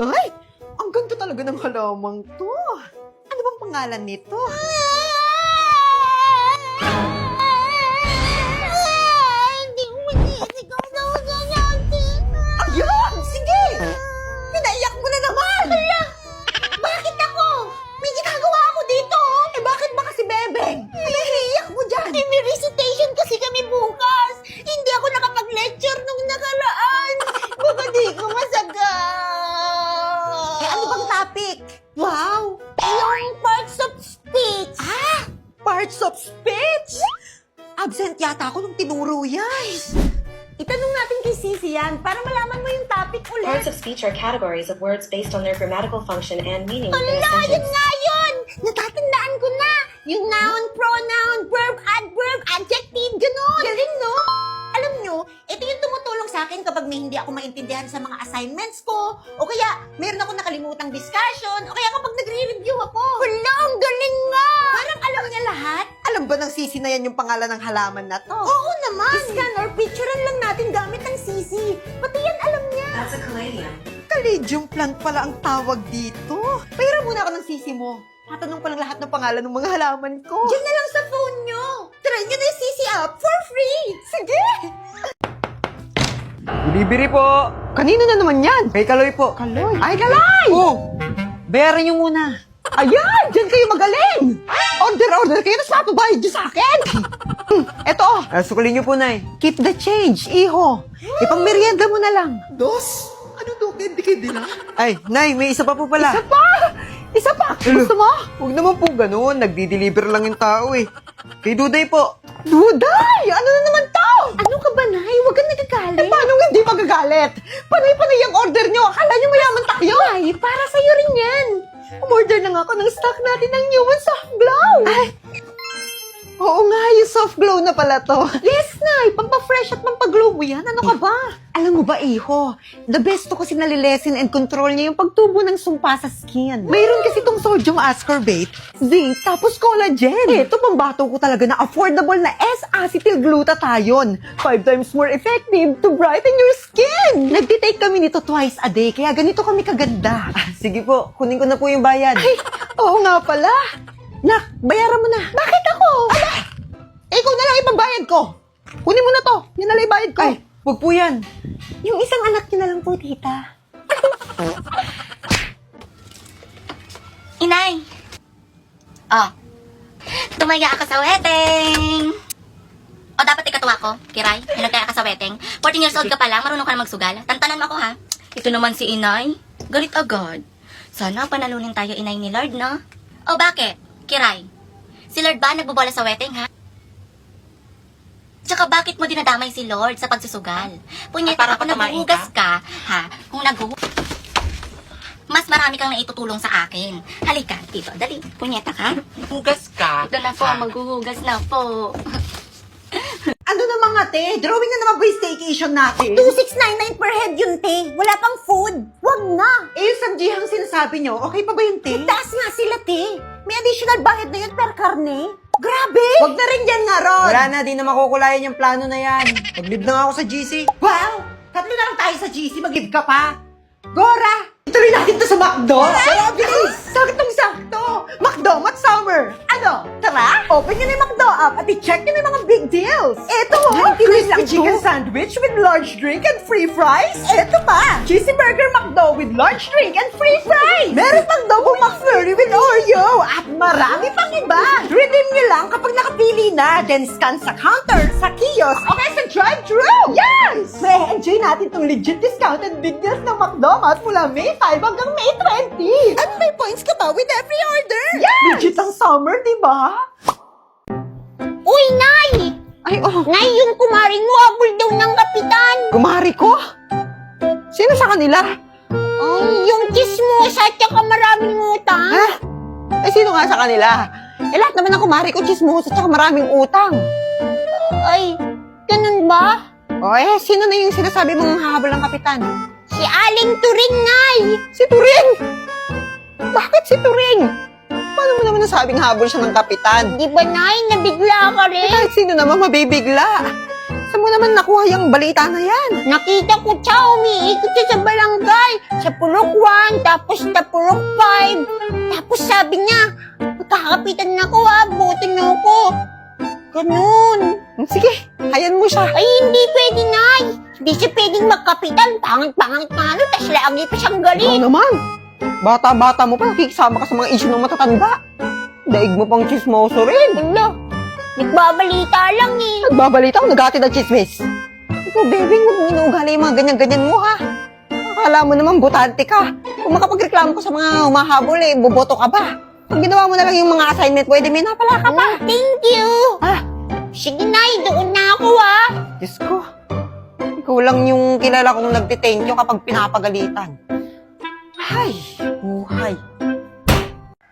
Ay, ang ganda talaga ng halamang to. Ano bang pangalan nito? Hindi ko manisigaw na ako natin. Ayun! Sige! Pinaiyak mo na naman! Hala! Bakit ako? May ginagawa ako dito. Eh bakit ba kasi Bebeng? Ano iniiyak mo dyan? Eh, may recitation kasi kami bukas. Hindi ako nakapag-lecture nung nakaraan. Baka di ko masaga. Eh ano bang topic? Wow! Yung parts of speech. Parts of speech? Absent yata ako nung tinuro yan. Itanong natin kay Sisi yan para malaman mo yung topic ulit. Parts of speech are categories of words based on their grammatical function and meaning within a Ala, yun sentence. nga yun! Natatandaan ko na! Yung noun, pronoun, verb, adverb, adjective, ganun! Galing, no? Alam nyo, ito yung tumutulong sa akin kapag may hindi ako maintindihan sa mga assignments ko, o kaya meron ako nakalimutang discussion, o kaya kapag nagre-review ako. Hala, ang galing nga! Parang alam niya lahat. Alam ba ng Sisi na yan yung pangalan ng halaman na to? Oo naman! Scan or picturean lang natin gamit ng Sisi. Pati yan alam niya. That's a caladium. Caladium plant pala ang tawag dito. Pahiram muna ako ng Sisi mo. Tatanong ko lang lahat ng pangalan ng mga halaman ko. Diyan na lang sa phone nyo. Try nyo na yung Sisi app for free. Sige! Delivery po! Kanino na naman yan? Kay Kaloy po. Kaloy. Ay, Kalay! Oh! Bayaran niyo muna. Ayan! Diyan kayo magaling! Order kayo, tapos papabayad nyo sa akin! Eto, Sukulin niyo po, Nay. keep the change, iho. Ipang merienda mo na lang. Dos? Ano do? Kendi lang? Ay, Nay, may isa pa po pala. Isa pa! Isa pa! Gusto mo? Huwag naman po ganun. Nagdi-deliver lang yung tao eh. Kay Duday po. Duday! Ano na naman to? Ano ka ba, Nay? Huwag kang nagagalit. Paano hindi magagalit? Panay-panay ang order nyo. Akala nyo mayaman tayo. Ay, para sa'yo rin yan. Umorder na nga ako ng stock natin ng Human Soft Glow. Ay, oo nga, yung soft glow na pala to. Yes, Nay. Pampafresh at pampaglow mo yan. Ano ka ba? Alam mo ba, iho, the best to kasi nalilesen and control niya yung pagtubo ng sumpa sa skin. Mayroon kasi tong sodium ascorbate, zinc, tapos collagen. Ito, pambato ko talaga na affordable na S-acetylglutathione. 5 times more effective to brighten your skin. Nagtitake kami nito twice a day, kaya ganito kami kaganda. Sige po, kunin ko na po yung bayad. Ay, oo nga pala. Nak, bayaran mo na. Bakit ako? Ala, ikaw na lang ipagbayad ko. Kunin mo na to. Yan na lang ibayad ko. Ay, huwag po yan. Yung isang anak niyo na lang po, tita. Inay. Oh. Tumaya ako sa wedding. O, dapat ikatuwa ko, Kiray. Nagkaya ka sa wedding. 14 years old ka pa lang, marunong ka na magsugal. Tantanan mo ako, ha? Ito naman si Inay. Galit agad. Sana panalunin tayo, Inay ni Lord, no? O, bakit? Kiray. Si Lord ba nagbobola sa wedding, ha? Tsaka bakit mo dinadamay si Lord sa pagsusugal? Punyeta, kung naghuhugas ka, ha? Kung mas marami kang naitutulong sa akin. Halika, dito, dali. Punyeta ka. Hugas ka? Ito na po, maghuhugas na po. Ano na mga te? Drawing na naman ba yung staycation natin? 2699 per head yun, te. Wala pang food. Wag na. Eh, yung sanjihang sinasabi nyo, okay pa ba yung te? Taas nga sila, te. May additional bayad na yun per karne. Grabe! Huwag na rin yan nga, Ron! Wala na, di na makukulayan yung plano na yan. Mag-leave na nga ako sa GC. Wow! Tatlo na lang tayo sa GC, mag-give ka pa! Gora! Ituloy natin to sa McDo! Sarap, bilis! Saktong-sakto! McDo, Summer! Ano? Tara! Open nyo na yung McDo app at i-check nyo na yung mga big deals! Eto! Crispy chicken sandwich with large drink and free fries! Eto pa! Cheesy burger McDo with large drink and free fries! Meron pang double McFlurry with Oreo! At marami pang iba! Redeem nyo lang kapag nakapili na, then scan sa counter, sa kiosk, o kaya sa drive-thru! Yes! May enjoy natin tong legit discounted big deals ng McDonald's mula May 5 hanggang May 20! At may points ka pa with every order! Yes! Legit ang summer, di ba? Uy, Nay! Ay, oh, Nay, yung kumaring mo, abol daw ng kapitan. kumari ko? Sino sa kanila? Ay, yung chismosa at saka maraming utang. Ha? Ay, sino nga sa kanila? Eh, lahat naman ng kumari ko, chismosa at saka maraming utang. Ay, ganun ba? O eh, sino na yung sinasabi mong hahabol ng kapitan? Si Aling Turing, Nay. Si Turing! Bakit si Turing? Paano mo naman nasabing habol siya ng kapitan? Di ba, Nay? Nabigla ka rin. Kahit sino naman mabibigla. Sa mo naman nakuha yung balita na yan? Nakita ko siya, umiikot siya sa barangay. Sa pulok 1, tapos sa pulok 5. Tapos sabi niya, magkakapitan na ako ha, buti niyo ako. Ganun. Sige, hayan mo siya. Ay, hindi pwede, Nay. Hindi siya pwedeng magkapitan. Pangit-pangit nga ano, tas lagi pa siyang Oo galit. naman. Bata-bata mo pa, nakikisama ka sa mga issue ng matatanda. Daig mo pang chismoso rin. Ano? Nagbabalita lang eh. Nagbabalita ko, naghatid ng chismis. Ikaw, baby, huwag mo inuugali yung mga ganyan-ganyan mo, ha? Akala mo naman, butante ka. Kung makapagreklamo ka sa mga humahabol, boboto ka ba? Kung ginawa mo na lang yung mga assignment, pwede may napala ka pa. Thank you. Ah, Sige, Nay, doon na ako ha. Diyos ko. Ikaw lang yung kilala kong nagtithank you kapag pinapagalitan. Ay, buhay.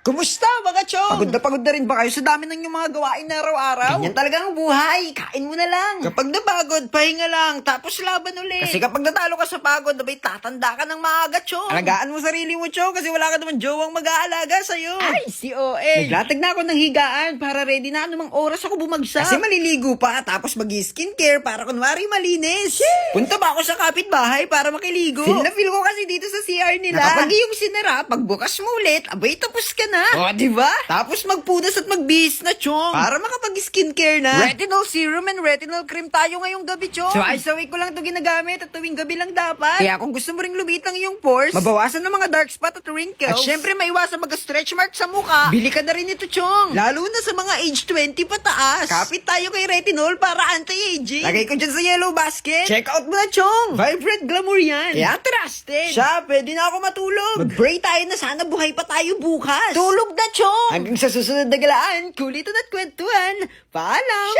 Kumusta mga chong? Pagod na rin ba kayo sa dami ng yung mga gawain na araw-araw? Ganyan talaga ang buhay. Kain mo na lang. Kapag napagod, pahinga lang. Tapos laban ulit. Kasi kapag natalo ka sa pagod, abay tatanda ka ng maaga, chong. Alagaan mo sarili mo, chong. Kasi wala ka naman jowang mag-aalaga sa'yo. Ay, si OA. Naglatag na ako ng higaan para ready na anumang oras ako bumagsak. Kasi maliligo pa, tapos mag-skincare para kunwari malinis. Punta ba ako sa kapitbahay para makiligo? Feel na feel ko kasi dito sa CR nila. Na kapag yung sinara, pagbukas mo ulit, abay tapos ka na. O, diba? Tapos magpunas at magbihis na, chong. Para makapag-skincare na. Retinol serum and retinol cream tayo ngayong gabi, chong. Twice a week ko lang ito ginagamit at tuwing gabi lang dapat. Kaya kung gusto mo ring lumit ang iyong pores, mabawasan ng mga dark spot at wrinkles, at syempre maiwasan mag-stretch mark sa mukha, bili ka na rin ito, chong. Lalo na sa mga age 20 pataas. Kapit tayo kay retinol para anti-aging. Lagay ko dyan sa yellow basket. Check out mo na, chong. Vibrant Glamour yan. Kaya trusted. Siya, pwede na ako matulog. Mag-pray tayo na sana buhay pa tayo bukas. Tulog na, chong. Hanggang sa susunod na galaan, kulitan at kwentuhan. Paalam.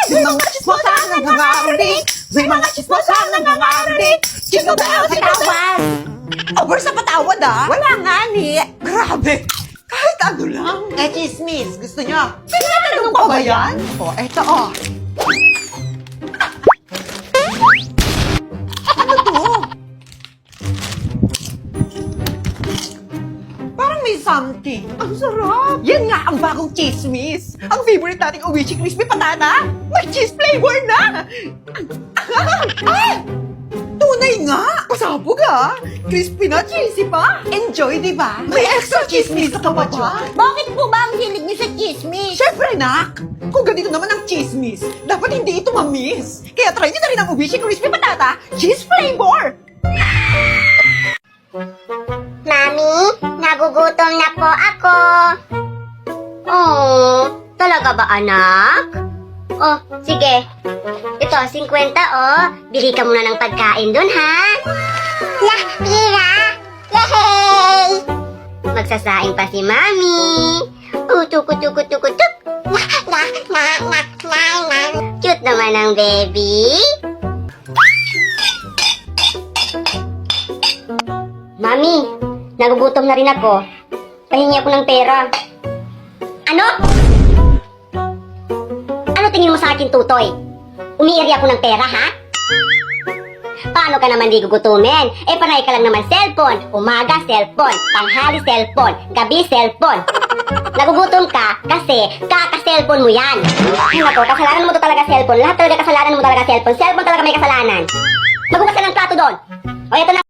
May mga chismosang nangangaroling! May mga chismosang nangangaroling! Jingle bells, patawad! Over sa patawad, ah! Wala nga ni! Grabe! Kahit ano lang! Chismis! Gusto niya? Sinatanong pa ba yan? O, eto, o. Ano to? Parang may something. Ang sarap! Yan nga ang bagong chismis! Ang favorite nating Oishi Crispy Patata! May cheese flavor na! Ay! Tunay nga! Pasabog ah! Crispy na, cheesy pa! Enjoy, di ba? May extra chismis ka pa dyan! Bakit po ba ang hilig niyo sa chismis? Siyempre, nak! Kung ganito naman ang chismis, dapat hindi ito mamiss! Kaya try nyo na rin ang Oishi Crispy Patata cheese flavor! Mami, nagugutom na po ako. Oh, talaga ba anak? Oh, sige. Ito, 50 oh. Bili ka muna ng pagkain dun, ha? Pira! Yay! Magsasaing pa si Mami. Utuk-utuk-utuk-utuk. Cute naman ang baby. Mami, nagugutom na rin ako. Pahingi ako ng pera. Ano? Ano tingin mo sa akin, Tutoy? Umiiri ako ng pera, ha? Paano ka naman di gugutumin? Eh, panay ka lang naman cellphone. Umaga, cellphone. Tanghali, cellphone. Gabi, cellphone. Nagugutom ka kasi kaka-cellphone mo yan. Ay, nako, kasalanan mo to talaga cellphone. Lahat talaga kasalanan mo talaga cellphone. Cellphone talaga may kasalanan. Magugas ka ng plato doon. O, eto na.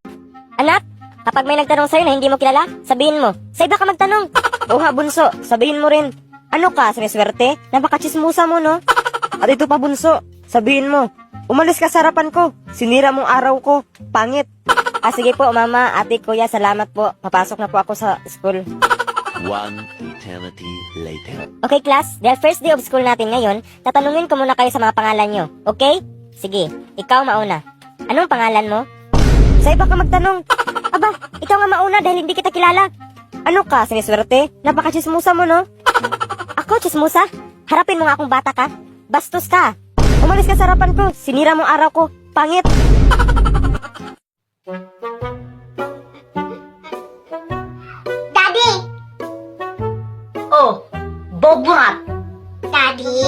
Anak, kapag may nagtanong sa'yo na hindi mo kilala, sabihin mo, sa iba ka magtanong. Oo ha, bunso, sabihin mo rin, ano ka, siniswerte? Napakachismusa mo, no? At ito pa, bunso, sabihin mo, umalis ka sa harapan ko, sinira mong araw ko, pangit. Sige po, mama, ate, kuya, salamat po. Papasok na po ako sa school. One eternity later. Okay, class, dahil first day of school natin ngayon, tatanungin ko muna kayo sa mga pangalan nyo, okay? Sige, ikaw mauna. Anong pangalan mo? Sa iba ka magtanong. Aba, ikaw nga mauna dahil hindi kita kilala. Ano ka, siniswerte? Napaka-chismusa mo, no? Ako, chismusa? Harapin mo nga akong bata ka. Bastos ka. Umalis ka sa harapan ko. Sinira mong araw ko. Pangit. Daddy! Oh, Bobrat! Daddy,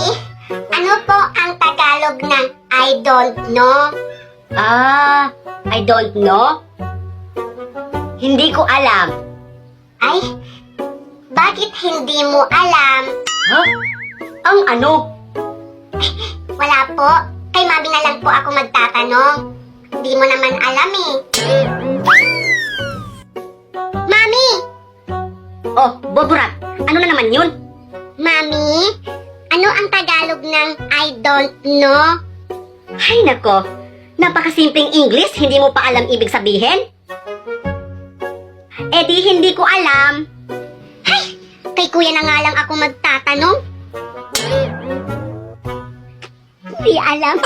ano po ang Tagalog ng I don't know? I don't know? Hindi ko alam. Ay, bakit hindi mo alam? Ang ano? Wala po. Kay Mami na lang po ako magtatanong. Di mo naman alam eh. Mami! Oh, Boborat, ano na naman yun? Mami, ano ang Tagalog ng I don't know? Ay nako, napakasimpleng English, hindi mo pa alam ibig sabihin? Eh di hindi ko alam. Ay, kay kuya na nga lang ako magtatanong. Hindi alam.